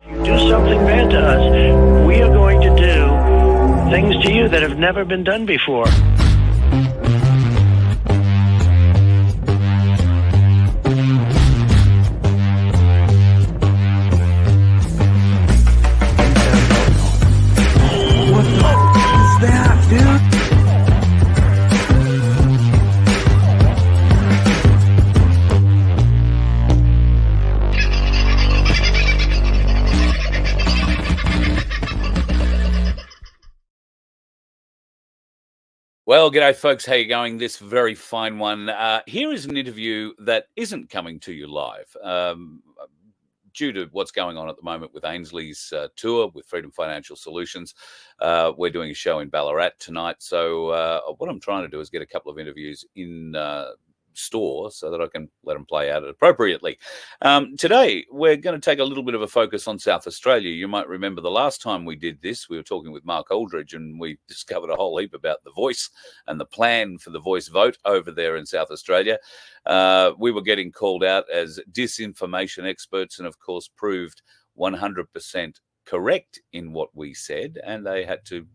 Do something bad to us, we are going to do things to you that have never been done before. What the f*** is that, dude? Well, g'day, folks. How you going? This very fine one. Here is an interview that isn't coming to you live due to what's going on at the moment with Ainsley's tour with Freedom Financial Solutions. We're doing a show in Ballarat tonight. So what I'm trying to do is get a couple of interviews in store so that I can let them play out appropriately. Today, we're going to take a little bit of a focus on South Australia. You might remember the last time we did this, we were talking with Mark Aldridge and we discovered a whole heap about the Voice and the plan for the Voice vote over there in South Australia. We were getting called out as disinformation experts and, of course, proved 100% correct in what we said, and they had to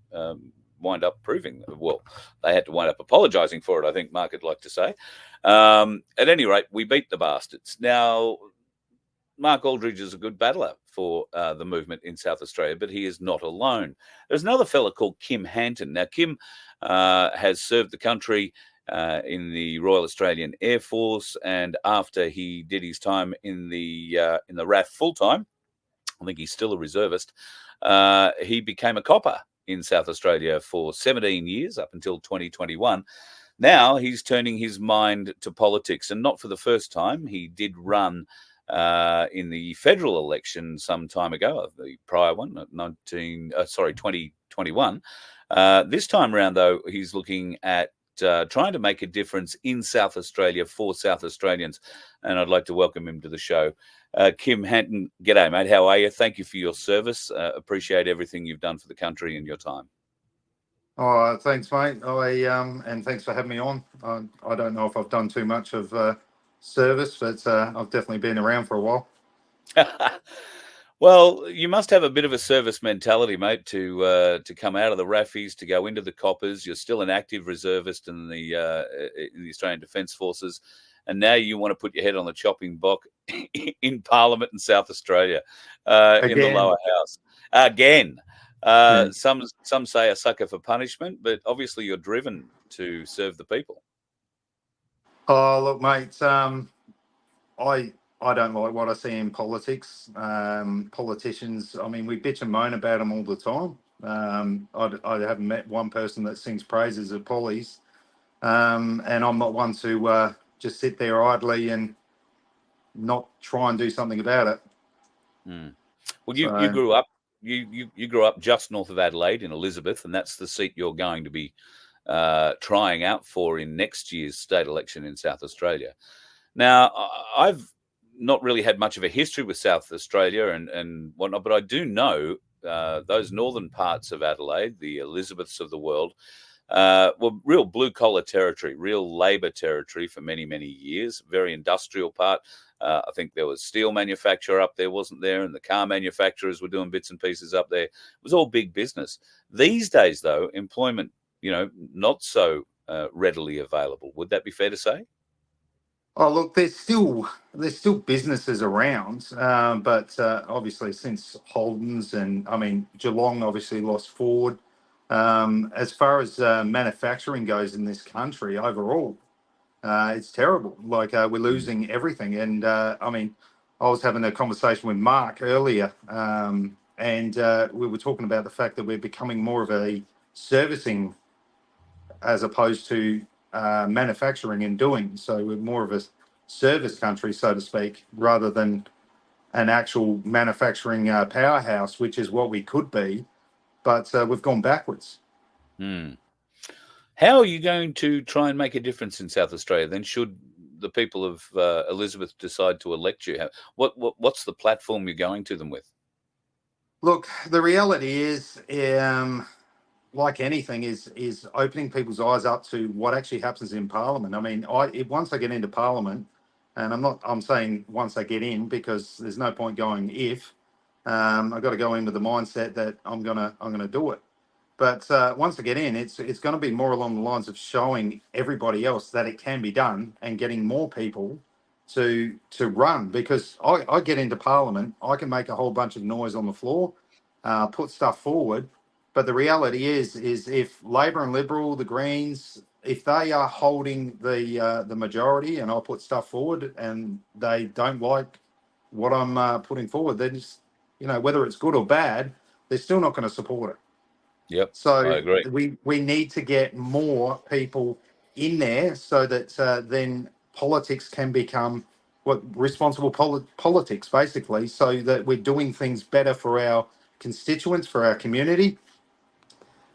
wind up proving, well, they had to wind up apologising for it, I think Mark would like to say. At any rate, we beat the bastards. Now, Mark Aldridge is a good battler for the movement in South Australia, but he is not alone. There's another fella called Kim Hanton. Now, Kim has served the country in the Royal Australian Air Force, and after he did his time in the RAF full time, I think he's still a reservist, he became a copper in South Australia for 17 years up until 2021. Now he's turning his mind to politics, and not for the first time. He did run in the federal election some time ago, the prior one, 2021. This time around, though, he's looking at trying to make a difference in South Australia for South Australians, and I'd like to welcome him to the show. Kim Hanton, g'day, mate. How are you? Thank you for your service. Appreciate everything you've done for the country in your time. Oh, thanks, mate. And thanks for having me on. I don't know if I've done too much of service, but I've definitely been around for a while. Well, you must have a bit of a service mentality, mate, to come out of the RAFies, to go into the coppers. You're still an active reservist in the Australian Defence Forces, and now you want to put your head on the chopping block in Parliament in South Australia, in the lower house. Again. Some say a sucker for punishment, but obviously you're driven to serve the people. Oh, look, mate, I don't like what I see in politics. Politicians, I mean, we bitch and moan about them all the time. I haven't met one person that sings praises of pollies, and I'm not one to just sit there idly and not try and do something about it. Well, you grew up. You grew up just north of Adelaide in Elizabeth, and that's the seat you're going to be trying out for in next year's state election in South Australia. Now, I've not really had much of a history with South Australia and whatnot, but I do know those northern parts of Adelaide, the Elizabeths of the world, were real blue-collar territory, real Labor territory for many, many years, very industrial part. I think there was steel manufacturer up there, wasn't there? And the car manufacturers were doing bits and pieces up there. It was all big business. These days, though, employment, not so readily available. Would that be fair to say? Oh, look, there's still businesses around, but obviously since Holden's and, I mean, Geelong obviously lost Ford. As far as manufacturing goes in this country overall, it's terrible. Like we're losing everything. And I mean, I was having a conversation with Mark earlier, and we were talking about the fact that we're becoming more of a servicing as opposed to manufacturing and doing. So we're more of a service country, so to speak, rather than an actual manufacturing powerhouse, which is what we could be. But we've gone backwards. How are you going to try and make a difference in South Australia then, should the people of Elizabeth decide to elect you? What's the platform you're going to them with? Look, the reality is, like anything, is opening people's eyes up to what actually happens in Parliament. I mean, once I get into Parliament, and I'm saying once I get in, because there's no point going if, I've got to go in with the mindset that I'm gonna do it. But once I get in, it's going to be more along the lines of showing everybody else that it can be done and getting more people to run. Because I get into Parliament, I can make a whole bunch of noise on the floor, put stuff forward. But the reality is if Labor and Liberal, the Greens, if they are holding the majority, and I put stuff forward, and they don't like what I'm putting forward, then just, whether it's good or bad, they're still not going to support it. Yep, I So agree. we need to get more people in there so that then politics can become responsible politics, basically, so that we're doing things better for our constituents, for our community.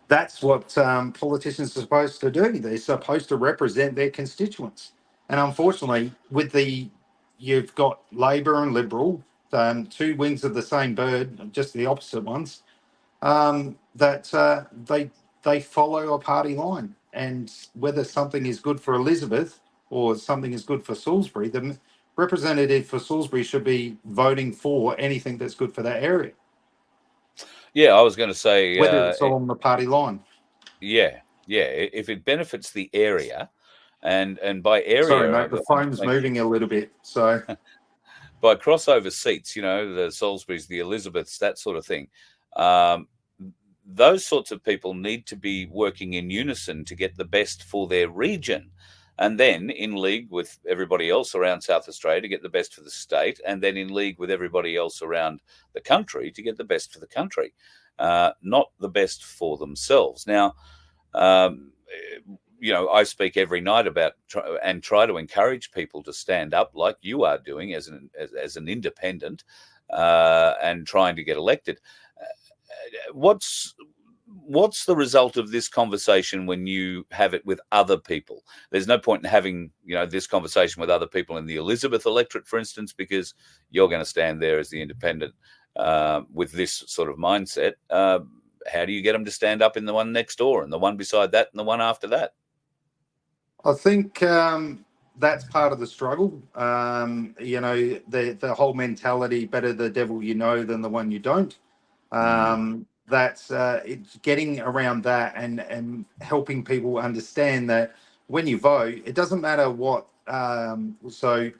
That's what politicians are supposed to do. They're supposed to represent their constituents. And unfortunately, you've got Labor and Liberal, two wings of the same bird, just the opposite ones, that they follow a party line, and whether something is good for Elizabeth or something is good for Salisbury, the representative for Salisbury should be voting for anything that's good for that area, Yeah, I was going to say, whether it's along the party line. yeah, if it benefits the area, and by Sorry, area, mate, the phone's moving a little bit, so by crossover seats, the Salisbury's, the Elizabeths, that sort of thing. Those sorts of people need to be working in unison to get the best for their region, and then in league with everybody else around South Australia to get the best for the state, and then in league with everybody else around the country to get the best for the country, not the best for themselves. Now, I speak every night about and try to encourage people to stand up like you are doing as an independent and trying to get elected. What's the result of this conversation when you have it with other people? There's no point in having this conversation with other people in the Elizabeth electorate, for instance, because you're going to stand there as the independent with this sort of mindset. How do you get them to stand up in the one next door, and the one beside that, and the one after that? I think that's part of the struggle. The whole mentality, better the devil you know than the one you don't. That's it's getting around that and helping people understand that when you vote, it doesn't matter what. So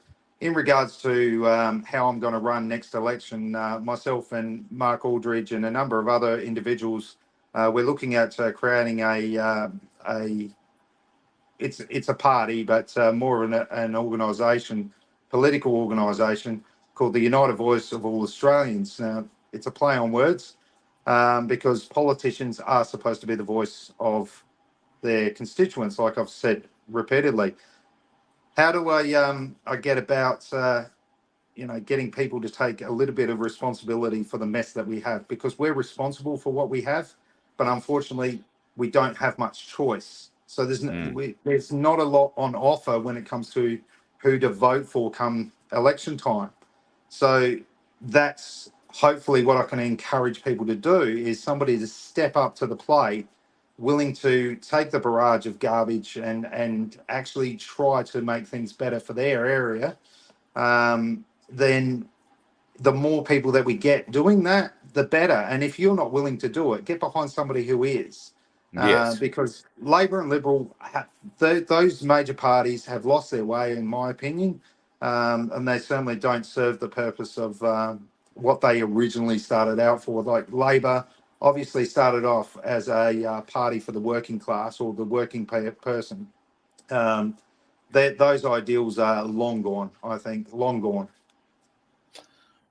in regards to how I'm going to run next election, myself and Mark Aldridge and a number of other individuals, we're looking at creating it's a party, but more of an organisation, political organisation called the United Voice of All Australians. It's a play on words because politicians are supposed to be the voice of their constituents, like I've said repeatedly. How do I get about getting people to take a little bit of responsibility for the mess that we have? Because we're responsible for what we have, but unfortunately we don't have much choice. So there's not a lot on offer when it comes to who to vote for come election time. So that's hopefully what I can encourage people to do, is somebody to step up to the plate, willing to take the barrage of garbage and actually try to make things better for their area. Then the more people that we get doing that, the better. And if you're not willing to do it, get behind somebody who is. Yes. Because Labor and Liberal, those major parties have lost their way, in my opinion, and they certainly don't serve the purpose of what they originally started out for. Like Labor obviously started off as a party for the working class or the working person. Those ideals are long gone, I think, long gone.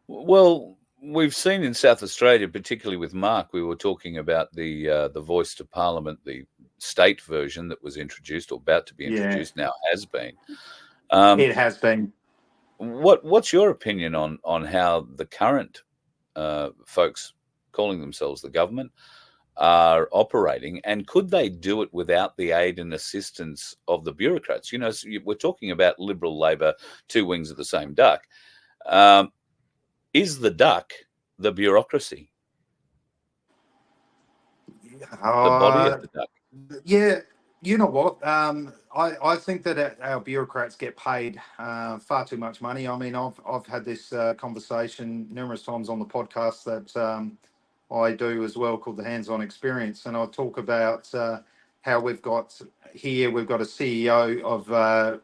Well, we've seen in South Australia, particularly with Mark, we were talking about the voice to Parliament, the state version that was introduced or about to be introduced, now has been. It has been. What's your opinion on how the current folks calling themselves the government are operating, and could they do it without the aid and assistance of the bureaucrats? We're talking about Liberal, Labor, two wings of the same duck. Is the duck the bureaucracy? The body of the duck? Yeah, You know what? I think that our bureaucrats get paid far too much money. I mean, I've had this conversation numerous times on the podcast that I do as well, called the Hands-On Experience, and I talk about how we've got a CEO of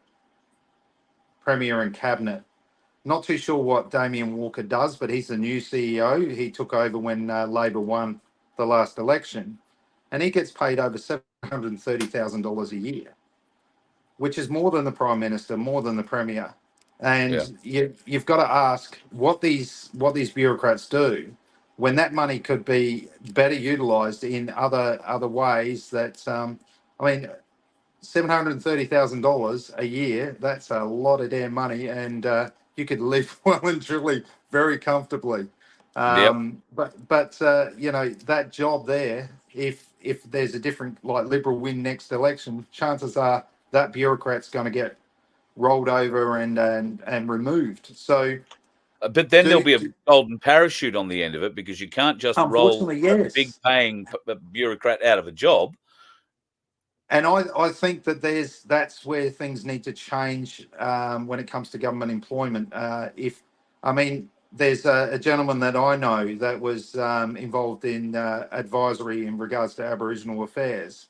Premier and Cabinet. Not too sure what Damien Walker does, but he's the new CEO. He took over when Labor won the last election, and he gets paid over $730,000 a year, which is more than the Prime Minister, more than the Premier. And you've got to ask what these bureaucrats do when that money could be better utilised in other ways. That I mean, $730,000 a year, that's a lot of damn money, and you could live well and truly very comfortably. Yep. But you know, that job there, if there's a different, like, Liberal win next election, chances are that bureaucrat's going to get rolled over and removed. So But then there'll be a do golden parachute on the end of it, because you can't just roll unfortunately, a big yes. paying bureaucrat out of a job. And I think that that's where things need to change when it comes to government employment. There's a gentleman that I know that was involved in advisory in regards to Aboriginal affairs,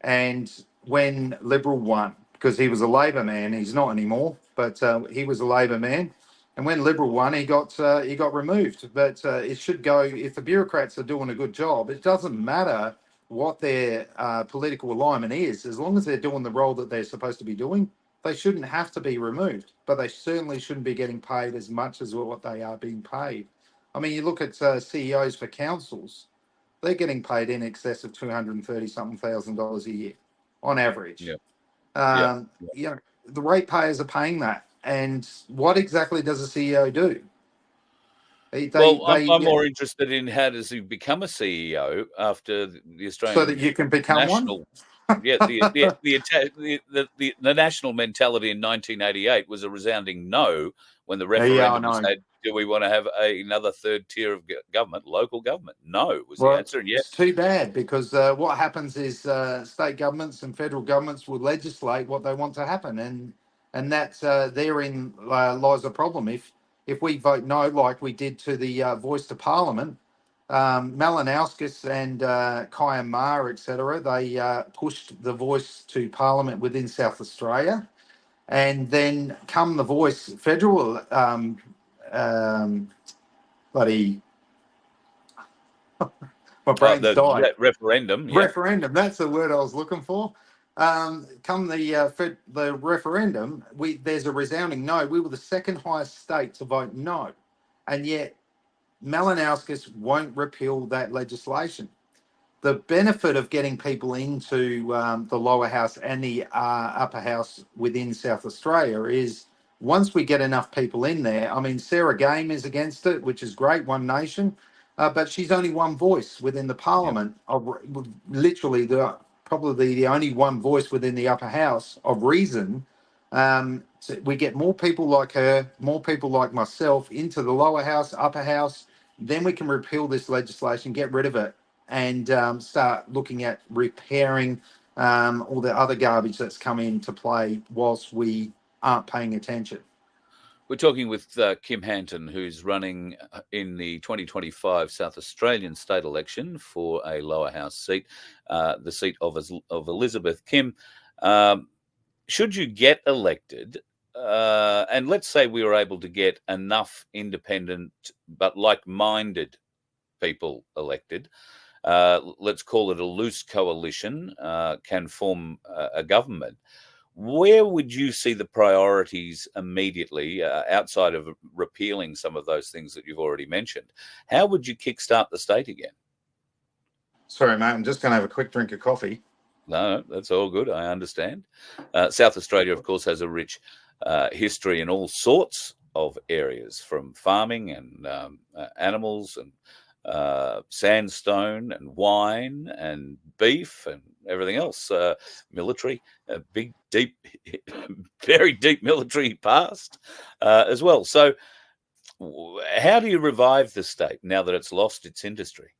and when Liberal won, because he was a Labor man, he's not anymore, but he was a Labor man, and when Liberal won, he got removed. But it should go, if the bureaucrats are doing a good job, it doesn't matter what their political alignment is, as long as they're doing the role that they're supposed to be doing, they shouldn't have to be removed. But they certainly shouldn't be getting paid as much as what they are being paid. I mean, you look at CEOs for councils; they're getting paid in excess of $230,000 a year on average. Yeah. Yeah. You know, the ratepayers are paying that. And what exactly does a CEO do? I'm more interested in, how does he become a CEO after the So that Australian you can become one. national? Yeah, the national mentality in 1988 was a resounding no when the Yeah, I referendum was know. had. Do we want to have another third tier of government, local government? No was the Well, answer. And yet, it's too bad, because what happens is state governments and federal governments will legislate what they want to happen, and that's therein lies the problem. If we vote no, like we did to the voice to Parliament, Malinowskis and Kyan Ma, etc., they pushed the voice to Parliament within South Australia, and then come the voice federal bloody my brain's died. referendum. Yeah. Referendum. That's the word I was looking for. Come the referendum, there's a resounding no. We were the second highest state to vote no, and yet Malinowskis won't repeal that legislation. The benefit of getting people into the lower house and the upper house within South Australia is, once we get enough people in there, I mean, Sarah Game is against it, which is great, One Nation, but she's only one voice within the Parliament. Literally, probably the only one voice within the upper house of reason. So we get more people like her, more people like myself into the lower house, upper house, then we can repeal this legislation, get rid of it, and start looking at repairing all the other garbage that's come into play whilst we aren't paying attention. We're talking with Kim Hanton, who's running in the 2025 South Australian state election for a lower house seat, the seat of Elizabeth. Kim, should you get elected, and let's say we were able to get enough independent but like-minded people elected, let's call it a loose coalition, can form a government, where would you see the priorities immediately, outside of repealing some of those things that you've already mentioned? How would you kickstart the state again? Sorry, mate, I'm just going to have a quick drink of coffee. No, that's all good. I understand. South Australia, of course, has a rich history in all sorts of areas, from farming and animals and sandstone and wine and beef and everything else, military, big, deep, very deep military past as well. So how do you revive the state now that it's lost its industry?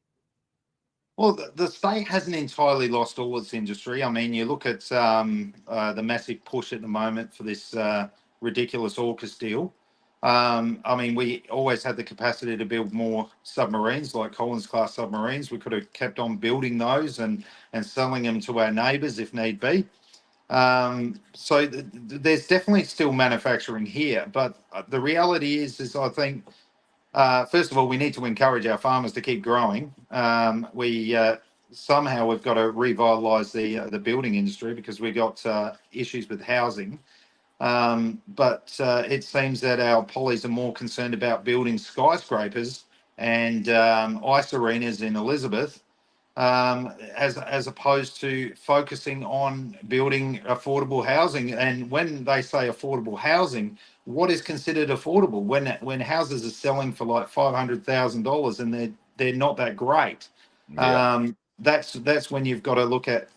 Well, the state hasn't entirely lost all its industry. I mean, you look at the massive push at the moment for this ridiculous AUKUS deal. I mean, we always had the capacity to build more submarines, like Collins class submarines. We could have kept on building those and selling them to our neighbours if need be. So there's definitely still manufacturing here, but the reality is I think first of all, we need to encourage our farmers to keep growing. We somehow we've got to revitalise the building industry because we've got issues with housing. But it seems that our pollies are more concerned about building skyscrapers and ice arenas in Elizabeth, as opposed to focusing on building affordable housing. And when they say affordable housing, what is considered affordable? When houses are selling for like $500,000 and they're not that great, Yeah. That's when you've got to look at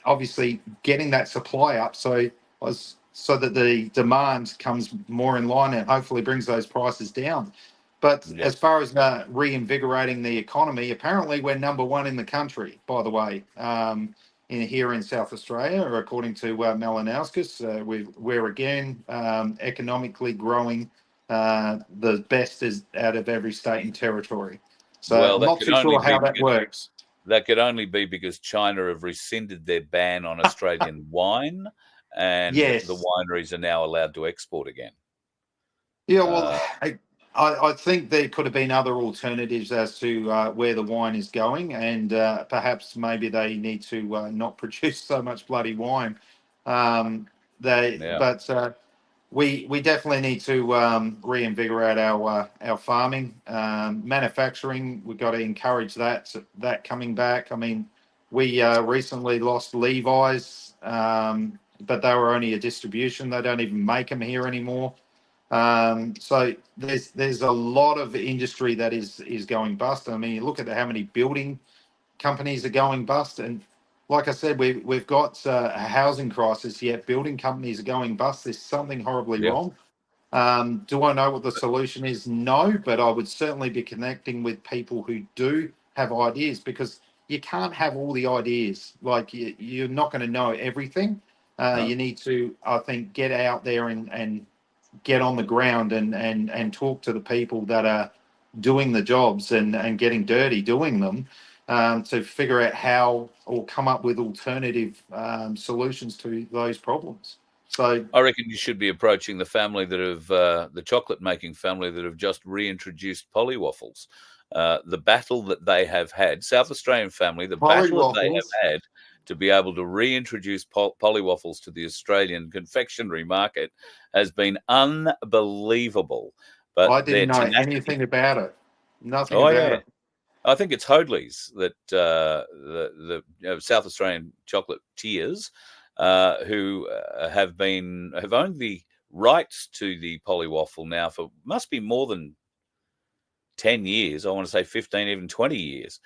obviously getting that supply up so that the demand comes more in line and hopefully brings those prices down. But Yeah. as far as reinvigorating the economy, apparently we're number one in the country, by the way, here in South Australia, according to Malinauskas. We're again economically growing the best out of every state and territory. So Well, I'm not too sure how that works. that could only be because China have rescinded their ban on Australian wine, and the Yes. wineries are now allowed to export again. Yeah, well, Uh, I think there could have been other alternatives as to where the wine is going, and perhaps maybe they need to not produce so much bloody wine. yeah. But we definitely need to reinvigorate our farming, manufacturing. We've got to encourage that coming back. I mean, we recently lost Levi's, but they were only a distribution. They don't even make them here anymore. So there's a lot of industry that is going bust. I mean, you look at how many building companies are going bust, and like I said, we've got a housing crisis, yet building companies are going bust. There's something horribly Yeah. wrong. Do I know what the solution is? No, but I would certainly be connecting with people who do have ideas, because you can't have all the ideas. Like you're not going to know everything. No. You need to, I think, get out there and get on the ground and talk to the people that are doing the jobs and getting dirty doing them, to figure out how or come up with alternative solutions to those problems. So I reckon you should be approaching the family that have the chocolate making family that have just reintroduced pollywaffles. The battle that they have had, South Australian family, the battle that they polywaffles, have had to be able to reintroduce pollywaffles to the Australian confectionery market has been unbelievable. But I their didn't know tenacity. anything about it. Nothing Oh about yeah, it. I think it's Hoadley's that the South Australian chocolatiers who have owned the rights to the polywaffle now for must be more than 10 years. I want to say 15, even 20 years.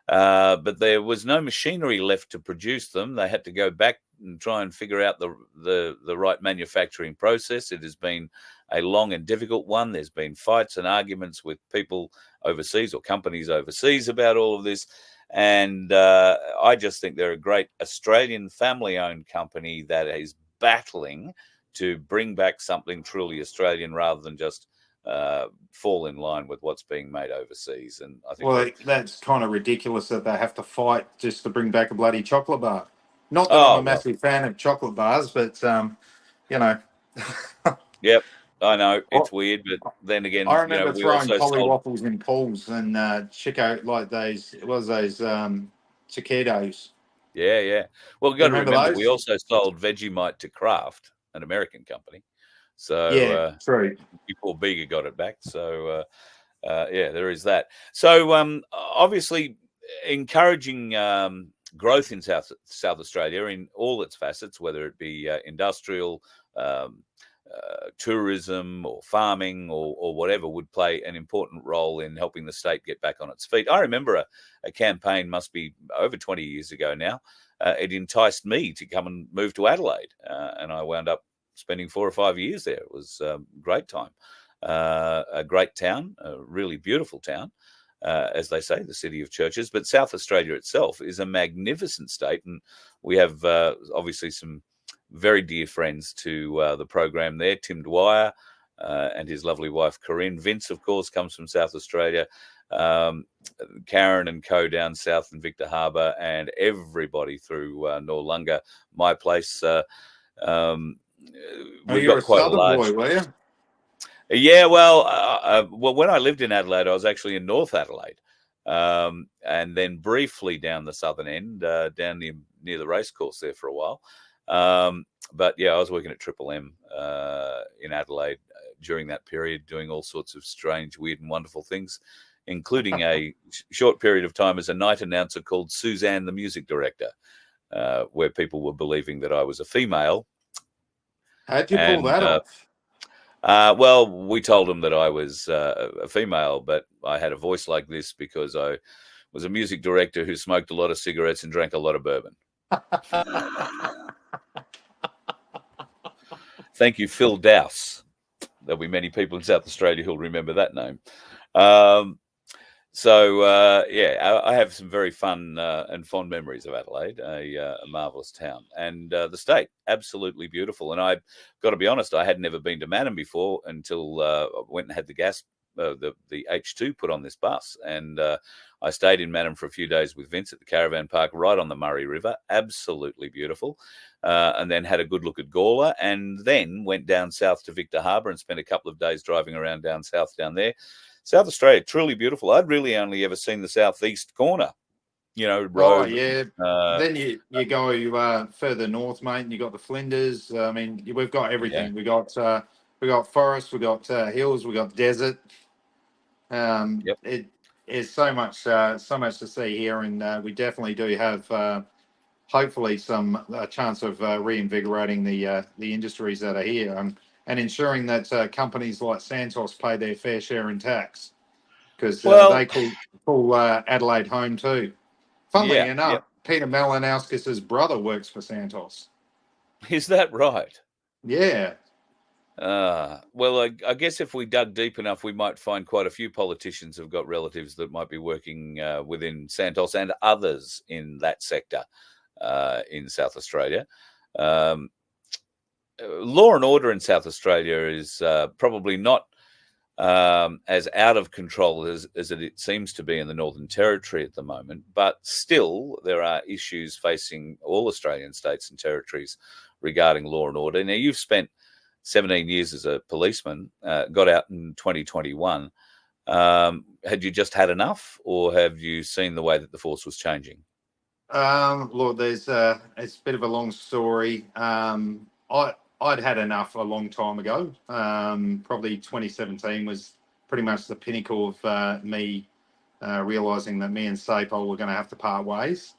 But there was no machinery left to produce them. They had to go back and try and figure out the right manufacturing process. It has been a long and difficult one. There's been fights and arguments with people overseas or companies overseas about all of this. And I just think they're a great Australian family-owned company that is battling to bring back something truly Australian rather than just fall in line with what's being made overseas. And I think Well, that's kind of ridiculous that they have to fight just to bring back a bloody chocolate bar. Not that I'm oh a well, massive fan of chocolate bars, but you know. yep, I know it's Well, weird, but then I again, remember we throwing also sold. polywaffles in pools and Chico, like those, what was those cicados. Yeah, yeah. Well, we've You got to remember remember we those? also sold Vegemite to Kraft, an American company. So Yeah, true. before Bega got it back. So yeah, there is that. So obviously, encouraging growth in South Australia in all its facets, whether it be industrial, um, tourism, or farming, or whatever, would play an important role in helping the state get back on its feet. I remember a campaign, must be over 20 years ago now. It enticed me to come and move to Adelaide, and I wound up spending 4 or 5 years there. It was a great time. A great town, a really beautiful town. as they say, the city of churches. But South Australia itself is a magnificent state, and we have obviously some very dear friends to the program there. Tim Dwyer and his lovely wife Corinne. Vince, of course, comes from South Australia. Karen and co down south in Victor Harbour, and everybody through Noarlunga, my place. We've You're got a quite a southern large. boy, were you? Yeah, well, when I lived in Adelaide, I was actually in North Adelaide, and then briefly down the southern end, down near the racecourse there for a while. But yeah, I was working at Triple M in Adelaide during that period, doing all sorts of strange, weird, and wonderful things, including a short period of time as a night announcer called Suzanne, the music director, where people were believing that I was a female. How'd you pull that off? Well, we told them that I was a female, but I had a voice like this because I was a music director who smoked a lot of cigarettes and drank a lot of bourbon. Thank you, Phil Dowse. There'll be many people in South Australia who'll remember that name. Yeah, I have some very fun and fond memories of Adelaide, a marvellous town, and the state, absolutely beautiful. And I've got to be honest, I had never been to Mannum before until I went and had the H2 put on this bus, and I stayed in Mannum for a few days with Vince at the caravan park right on the Murray River, absolutely beautiful, and then had a good look at Gawler, and then went down south to Victor Harbour and spent a couple of days driving around down south down there. South Australia, truly beautiful. I'd really only ever seen the southeast corner, road. Oh, yeah. Then you go further north, mate, and you got the Flinders. I mean, we've got everything. Yeah. We got forest, we got hills, we got desert. Yep. It is so much to see here, and we definitely do have hopefully some chance of reinvigorating the industries that are here. And ensuring that companies like Santos pay their fair share in tax, because they call Adelaide home too. Funnily enough, Peter Malinowskis's brother works for Santos. Is that right? Yeah. Well, I guess if we dug deep enough, we might find quite a few politicians have got relatives that might be working within Santos and others in that sector in South Australia. Law and order in South Australia is probably not as out of control as it seems to be in the Northern Territory at the moment, but still there are issues facing all Australian states and territories regarding law and order. Now, you've spent 17 years as a policeman, got out in 2021. Had you just had enough, or have you seen the way that the force was changing? Look, it's a bit of a long story. I'd had enough a long time ago. Probably 2017 was pretty much the pinnacle of me realising that me and Sapol were going to have to part ways.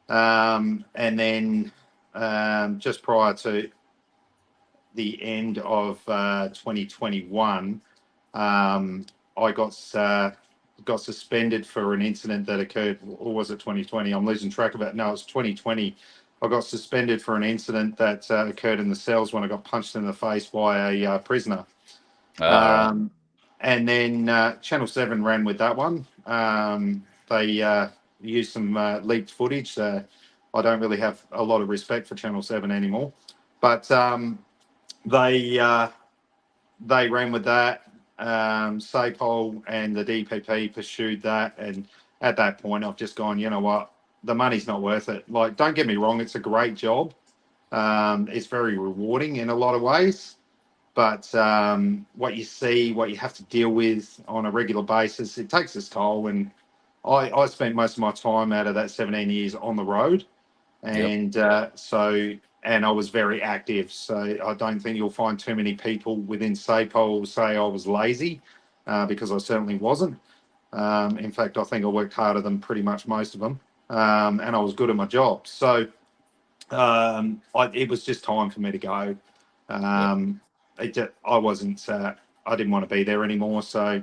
And then just prior to the end of 2021, I got suspended for an incident that occurred, or was it 2020? I'm losing track of it. No, it's 2020. I got suspended for an incident that occurred in the cells when I got punched in the face by a prisoner. And then Channel 7 ran with that one. They used some leaked footage. I don't really have a lot of respect for Channel 7 anymore. But they ran with that. Sapol and the DPP pursued that. And at that point, I've just gone, you know what? The money's not worth it. Like, don't get me wrong, it's a great job. It's very rewarding in a lot of ways. But what you see, what you have to deal with on a regular basis, it takes its toll. And I spent most of my time out of that 17 years on the road. And and I was very active. So I don't think you'll find too many people within Sapol say I was lazy, because I certainly wasn't. In fact, I think I worked harder than pretty much most of them. And I was good at my job. So it was just time for me to go. I didn't want to be there anymore. So,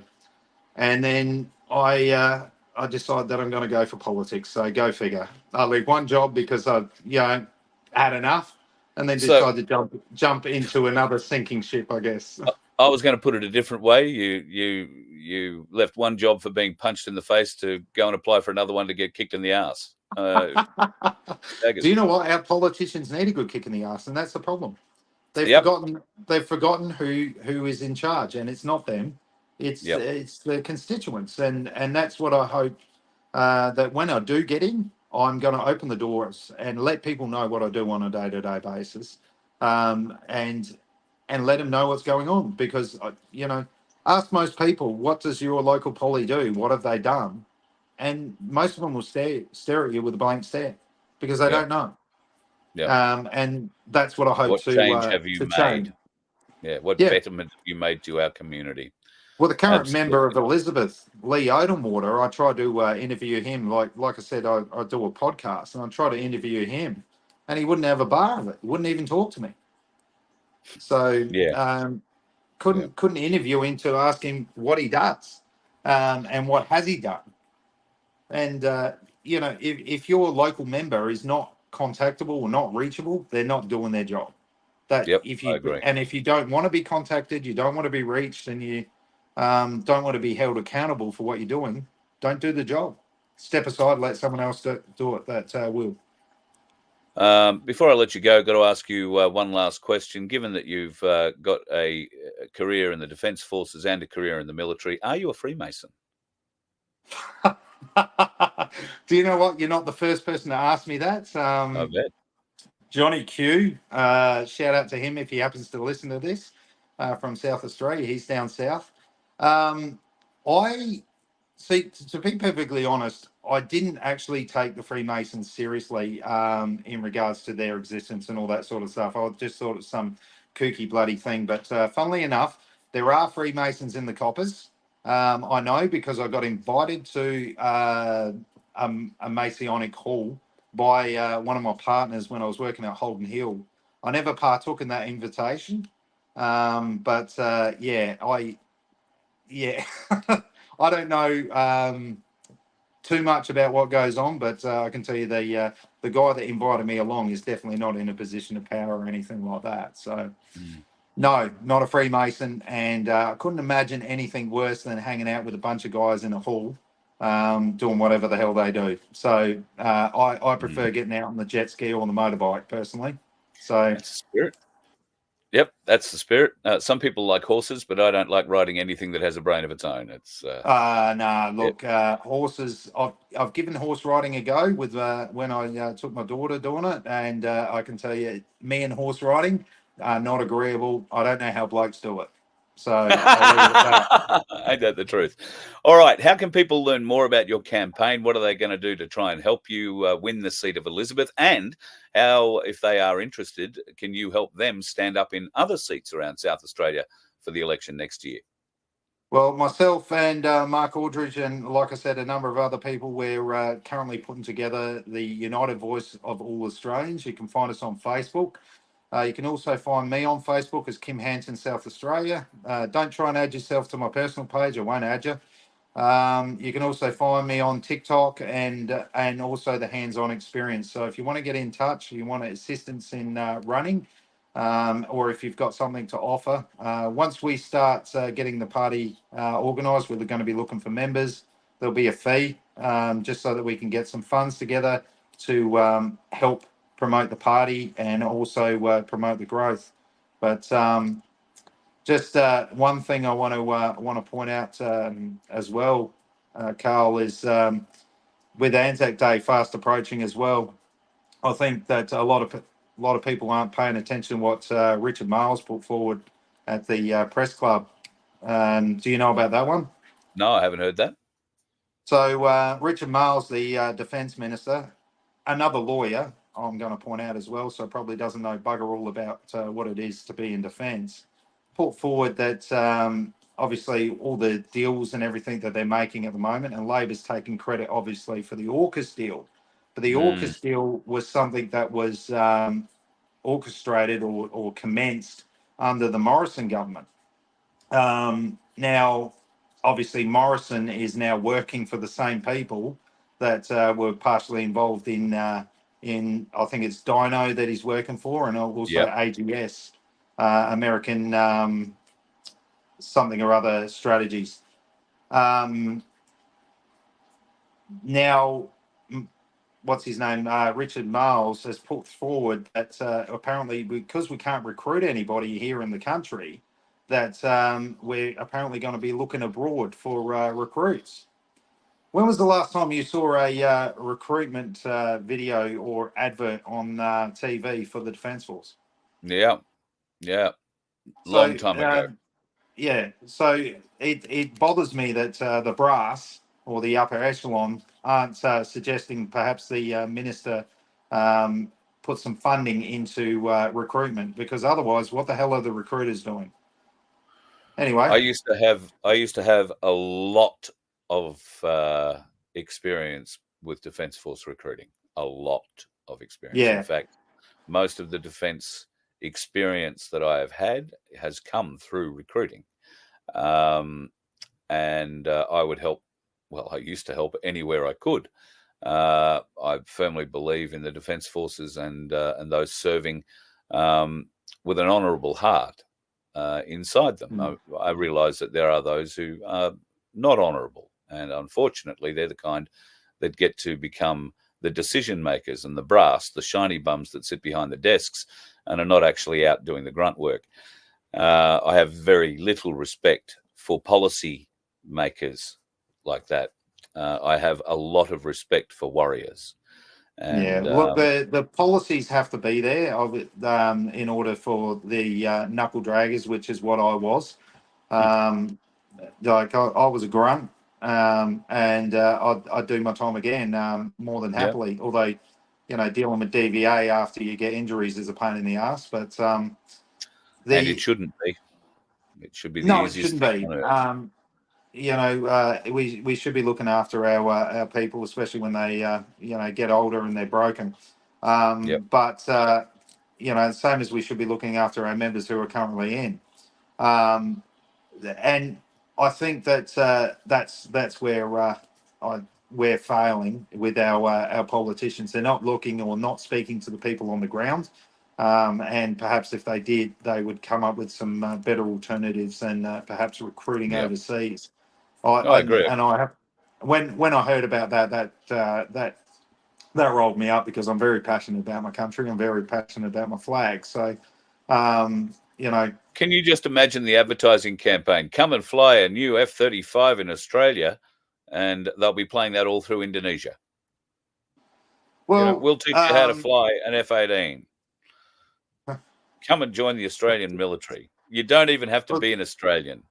and then I decided that I'm going to go for politics. So go figure. I leave one job because I, had enough, and then decided to jump into another sinking ship, I guess. I was going to put it a different way. You left one job for being punched in the face to go and apply for another one to get kicked in the ass. Do you know what? Our politicians need a good kick in the ass, and that's the problem. They've Yep. forgotten who is in charge, and it's not them. It's Yep. it's the constituents, and that's what I hope that when I do get in, I'm going to open the doors and let people know what I do on a day-to-day basis, and let them know what's going on. Because ask most people, what does your local poly do? What have they done? And most of them will stare at you with a blank stare because they don't know. Yeah. And that's what I hope What change have you to made? change. Yeah. What Yeah. betterment have you made to our community? Well, the current member of Absolutely. Elizabeth, Lee Odenwater, I tried to interview him. Like I said, I do a podcast, and I tried to interview him, and he wouldn't have a bar of it. He wouldn't even talk to me. So Yeah. couldn't interview him to ask him what he does, and what has he done. And if your local member is not contactable or not reachable, they're not doing their job. Yep. I agree. If you don't want to be contacted, you don't want to be reached, and you don't want to be held accountable for what you're doing, don't do the job. Step aside, let someone else do it that will. Before I let you go, I've got to ask you one last question. Given that you've got a career in the Defence Forces and a career in the military, are you a Freemason? Do you know what? You're not the first person to ask me that. I bet. Johnny Q, shout out to him if he happens to listen to this, from South Australia. He's down south. I see, to be perfectly honest, I didn't actually take the Freemasons seriously in regards to their existence and all that sort of stuff. I just thought it was some kooky bloody thing. But funnily enough, there are Freemasons in the coppers. I know because I got invited to a Masonic hall by one of my partners when I was working at Holden Hill. I never partook in that invitation, but I don't know too much about what goes on, but I can tell you the guy that invited me along is definitely not in a position of power or anything like that. So. No, not a Freemason, and I couldn't imagine anything worse than hanging out with a bunch of guys in a hall, doing whatever the hell they do. So I prefer getting out on the jet ski or on the motorbike personally. So That's the spirit. Yep, that's the spirit. Some people like horses, but I don't like riding anything that has a brain of its own. It's look, horses. I've given horse riding a go with when I took my daughter doing it, and I can tell you, me and horse riding are not agreeable. I don't know how blokes do it. So I'll leave it at that. Ain't that the truth? All right. How can people learn more about your campaign? What are they going to do to try and help you win the seat of Elizabeth? And how, if they are interested, can you help them stand up in other seats around South Australia for the election next year? Well, myself and Mark Aldridge, and like I said, a number of other people, we're currently putting together the United Voice of All Australians. You can find us on Facebook. You can also find me on Facebook as Kim Hanton, South Australia. Don't try and add yourself to my personal page. I won't add you. You can also find me on TikTok and also the hands-on experience. So if you want to get in touch, you want assistance in running, or if you've got something to offer, once we start getting the party organised, we're going to be looking for members. There'll be a fee, just so that we can get some funds together to help promote the party and also promote the growth. But just one thing I want to point out as well, Carl, is with Anzac Day fast approaching as well. I think that a lot of people aren't paying attention to what Richard Marles put forward at the press club. Do you know about that one? No, I haven't heard that. So Richard Marles, the defence minister, another lawyer, I'm going to point out as well, so probably doesn't know bugger all about what it is to be in defence, put forward that obviously all the deals and everything that they're making at the moment, and Labor's taking credit obviously for the AUKUS deal. But the AUKUS deal was something that was orchestrated or commenced under the Morrison government. Now, obviously, Morrison is now working for the same people that were partially involved in I think it's Dino that he's working for, and also AGS, American something or other strategies. Now, what's his name? Richard Miles has put forward that apparently, because we can't recruit anybody here in the country, that we're apparently going to be looking abroad for recruits. When was the last time you saw a recruitment video or advert on TV for the Defence Force? Yeah. Long So, time ago. yeah, so it bothers me that the brass or the upper echelon aren't suggesting perhaps the minister put some funding into recruitment, because otherwise, what the hell are the recruiters doing? Anyway, I used to have a lot of experience with Defence Force recruiting. A lot of experience. yeah, In fact, most of the defence experience that I have had has come through recruiting. And I would help. Well, I used to help anywhere I could. I firmly believe in the Defence Forces and those serving with an honourable heart inside them. I realise that there are those who are not honourable, and unfortunately, they're the kind that get to become the decision makers and the brass, the shiny bums that sit behind the desks and are not actually out doing the grunt work. I have very little respect for policy makers like that. I have a lot of respect for warriors. And Look, the policies have to be there in order for the knuckle draggers, which is what I was. Like I was a grunt, and I'd do my time again more than happily. Although, dealing with DVA after you get injuries is a pain in the ass. But and it shouldn't be. It should be the easiest thing on earth. We should be looking after our people, especially when they get older and they're broken. But same as we should be looking after our members who are currently in. And I think that that's where we're failing with our politicians. They're not looking or not speaking to the people on the ground. And perhaps if they did, they would come up with some better alternatives than perhaps recruiting overseas. I agree. And I have, when I heard about that rolled me up, because I'm very passionate about my country. I'm very passionate about my flag. So, Can you just imagine the advertising campaign? Come and fly a new F-35 in Australia, and they'll be playing that all through Indonesia. Well, we'll teach you how to fly an F-18. Come and join the Australian military. You don't even have to be an Australian.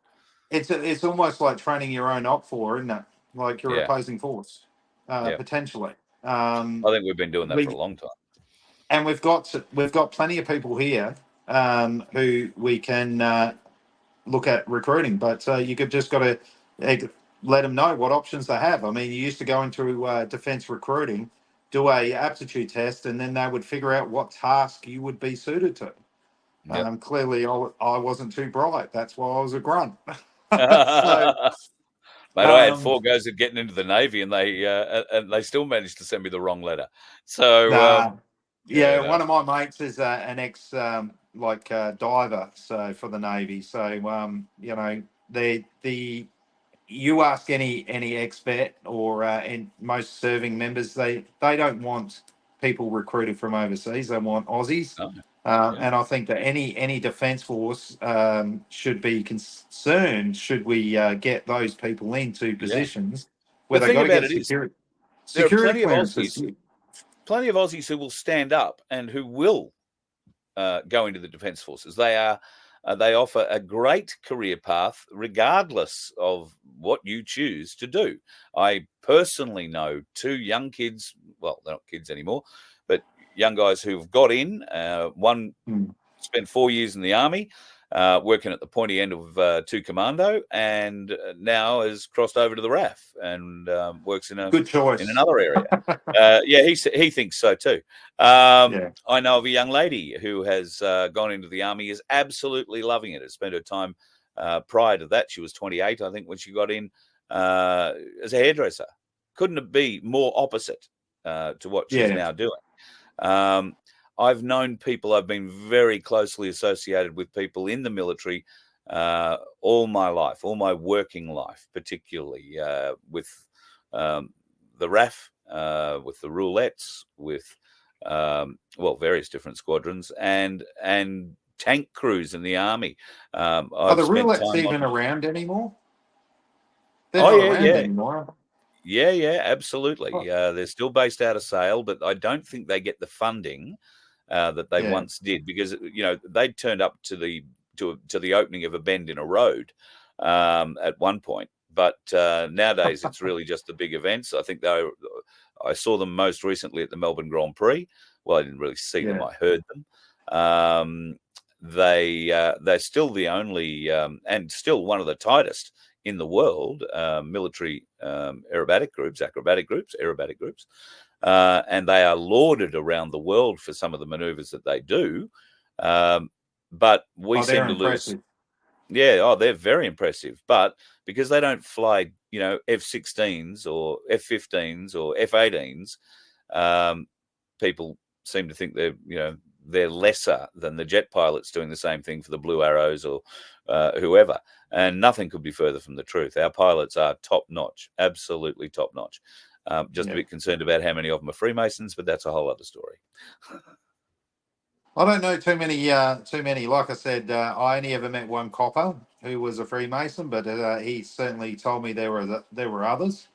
It's almost like training your own op for, isn't it? Like your opposing force, potentially. I think we've been doing that for a long time. And we've got plenty of people here who we can look at recruiting, but you could just got to let them know what options they have. I mean, you used to go into defence recruiting, do a aptitude test, and then they would figure out what task you would be suited to. Clearly, I wasn't too bright. That's why I was a grunt. Mate, I had 4 goes at getting into the Navy, and they still managed to send me the wrong letter. So one of my mates is an ex diver, so for the Navy. So you ask any expert or in most serving members, they don't want people recruited from overseas. They want Aussies. And I think that any defence force should be concerned should we get those people into positions where they've got to get security clearances. Plenty of Aussies who will stand up and who will go into the Defence Forces. They offer a great career path regardless of what you choose to do. I personally know 2 young kids, well, they're not kids anymore, but young guys who've got in. One spent 4 years in the Army, working at the pointy end of 2 Commando, and now has crossed over to the RAF and works in good choice in another area. He thinks so too. I know of a young lady who has gone into the Army, is absolutely loving it. Has spent her time prior to that. She was 28, I think, when she got in as a hairdresser. Couldn't it be more opposite to what she's now doing? I've known people, I've been very closely associated with people in the military all my life, all my working life, particularly with the RAF, with the roulettes, with various different squadrons, and tank crews in the army. Are I've the spent roulettes time even on. around anymore? They're Oh not yeah, around yeah. anymore. Yeah, absolutely. Oh, They're still based out of Sale, but I don't think they get the funding that they yeah. once did, because they'd turned up to the opening of a bend in a road at one point. But nowadays, it's really just the big events. I think I saw them most recently at the Melbourne Grand Prix. Well, I didn't really see them; Yeah. I heard them. They're still the only and still one of the tightest in the world military acrobatic groups, and they are lauded around the world for some of the maneuvers that they do. But we Oh, they're seem to lose. impressive. Yeah, they're very impressive, but because they don't fly, F-16s or F-15s or F-18s, people seem to think they're lesser than the jet pilots doing the same thing for the Blue Arrows or whoever. And nothing could be further from the truth. Our pilots are top notch, absolutely top notch. Just a Yeah. bit concerned about how many of them are Freemasons, but that's a whole other story. I don't know too many. Like I said, I only ever met one copper who was a Freemason, but he certainly told me there were others,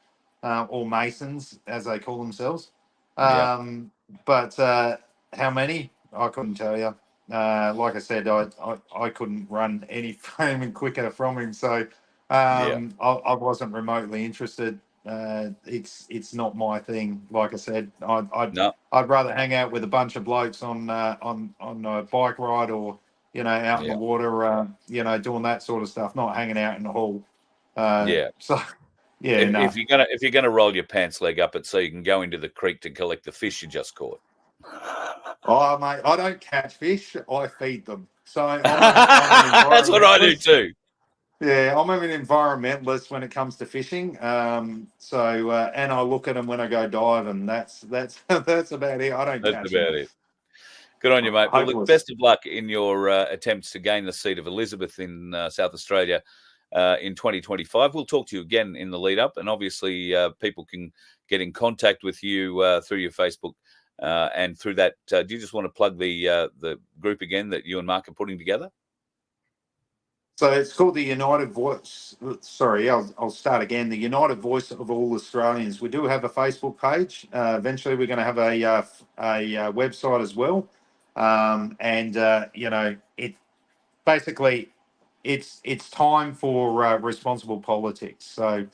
or Masons as they call themselves. Yeah, But how many? I couldn't tell you. Like I said, I couldn't run any framing quicker from him, so yeah, I wasn't remotely interested. It's not my thing. Like I said, no, I'd rather hang out with a bunch of blokes on a bike ride, or out in the yeah, water, doing that sort of stuff. Not hanging out in the hall. yeah. So yeah, If, no. if you're gonna roll your pants leg up it so you can go into the creek to collect the fish you just caught. Oh mate, I don't catch fish. I feed them. So I'm an That's what I do environmentalist. too. Yeah, I'm an environmentalist when it comes to fishing. And I look at them when I go diving. That's that's about it. I don't That's catch them. about it. Good on you, mate. Well, look, Hopeless. best of luck in your attempts to gain the seat of Elizabeth in South Australia in 2025. We'll talk to you again in the lead up, and obviously people can get in contact with you through your Facebook and through that. Do you just want to plug the group again that you and Mark are putting together? So it's called the United Voice. Sorry, I'll start again. The United Voice of All Australians. We do have a Facebook page. Eventually, we're going to have a website as well. It basically it's time for responsible politics. So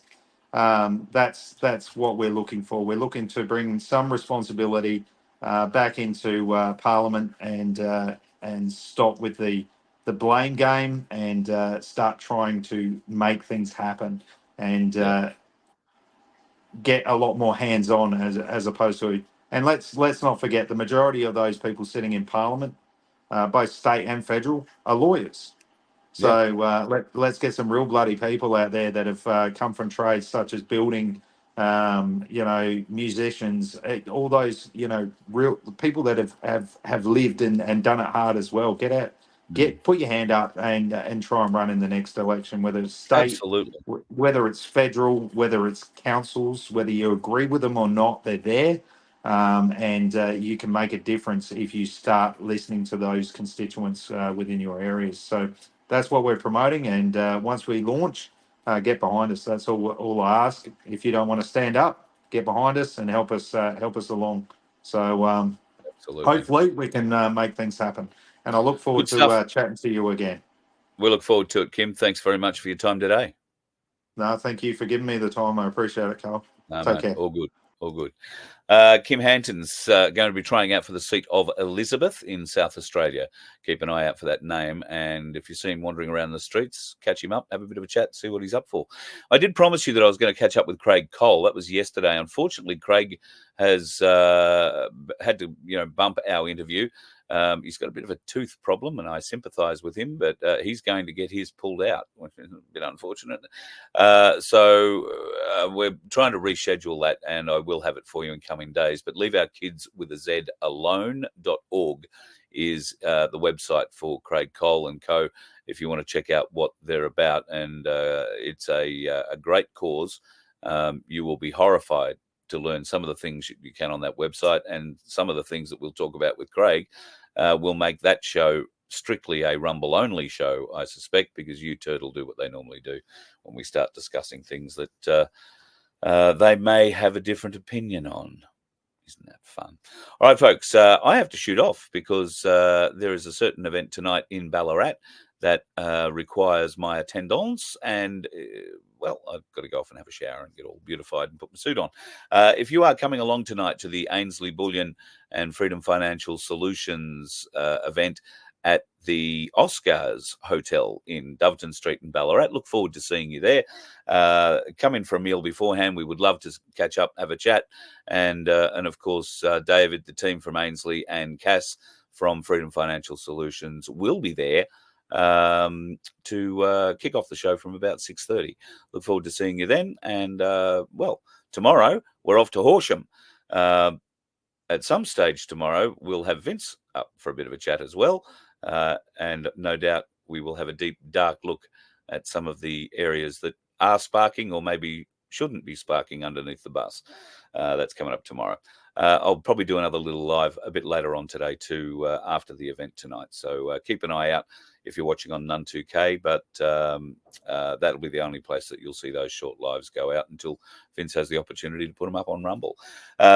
that's what we're looking for. We're looking to bring some responsibility back into Parliament and stop with the blame game, and start trying to make things happen, and Yeah, get a lot more hands on, as opposed to. And let's not forget, the majority of those people sitting in Parliament, both state and federal, are lawyers. yeah, So let's get some real bloody people out there that have come from trades such as building, musicians, all those, real people that have lived and done it hard as well. Get out, mm, put your hand up and try and run in the next election, whether it's state, absolutely. whether it's federal, whether it's councils, whether you agree with them or not, they're there. And you can make a difference if you start listening to those constituents within your areas. So that's what we're promoting. And once we launch, get behind us. That's all I ask. If you don't want to stand up, get behind us and help us along. So Absolutely. hopefully we can make things happen. And I look forward Good stuff. to chatting to you again. We look forward to it, Kim. Thanks very much for your time today. No, thank you for giving me the time. I appreciate it, Carl. No, Take mate, care. all good. All good. Kim Hanton's going to be trying out for the seat of Elizabeth in South Australia. Keep an eye out for that name. And if you see him wandering around the streets, catch him up, have a bit of a chat, see what he's up for. I did promise you that I was going to catch up with Craig Cole. That was yesterday. Unfortunately, Craig has had to, bump our interview. He's got a bit of a tooth problem, and I sympathise with him, but he's going to get his pulled out, which is a bit unfortunate. So we're trying to reschedule that, and I will have it for you in coming days. But Leave Our Kids with a Z alone.org is the website for Craig Cole and Co. if you want to check out what they're about. And it's a great cause. You will be horrified to learn some of the things you can on that website, and some of the things that we'll talk about with Craig will make that show strictly a Rumble only show, I suspect, because you Turtle do what they normally do when we start discussing things that they may have a different opinion on. Isn't that fun? All right, folks, I have to shoot off because there is a certain event tonight in Ballarat that requires my attendance, and well, I've got to go off and have a shower and get all beautified and put my suit on. If you are coming along tonight to the Ainsley Bullion and Freedom Financial Solutions event at the Oscars Hotel in Doveton Street in Ballarat, look forward to seeing you there. Come in for a meal beforehand. We would love to catch up, have a chat, and of course, David, the team from Ainsley, and Cass from Freedom Financial Solutions will be there to kick off the show from about 6:30. Look forward to seeing you then. And well, tomorrow we're off to Horsham. At some stage tomorrow, we'll have Vince up for a bit of a chat as well. And no doubt we will have a deep, dark look at some of the areas that are sparking or maybe shouldn't be sparking underneath the bus. That's coming up tomorrow. I'll probably do another little live a bit later on today too, after the event tonight. So keep an eye out if you're watching on Nun 2K, but that'll be the only place that you'll see those short lives go out until Vince has the opportunity to put them up on Rumble.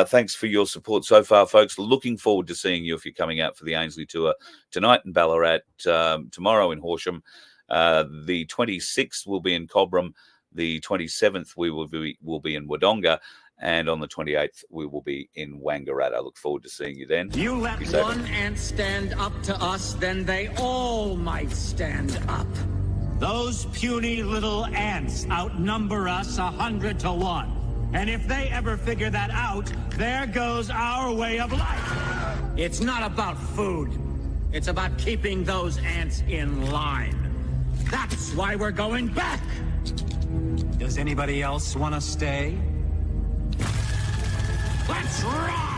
Thanks for your support so far, folks. Looking forward to seeing you if you're coming out for the Ainsley tour tonight in Ballarat, tomorrow in Horsham. The 26th will be in Cobram. The 27th we will be in Wodonga. And on the 28th, we will be in Wangaratta. I look forward to seeing you then. You let one ant stand up to us, then they all might stand up. Those puny little ants outnumber us 100 to 1. And if they ever figure that out, there goes our way of life. It's not about food. It's about keeping those ants in line. That's why we're going back. Does anybody else want to stay? Let's rock!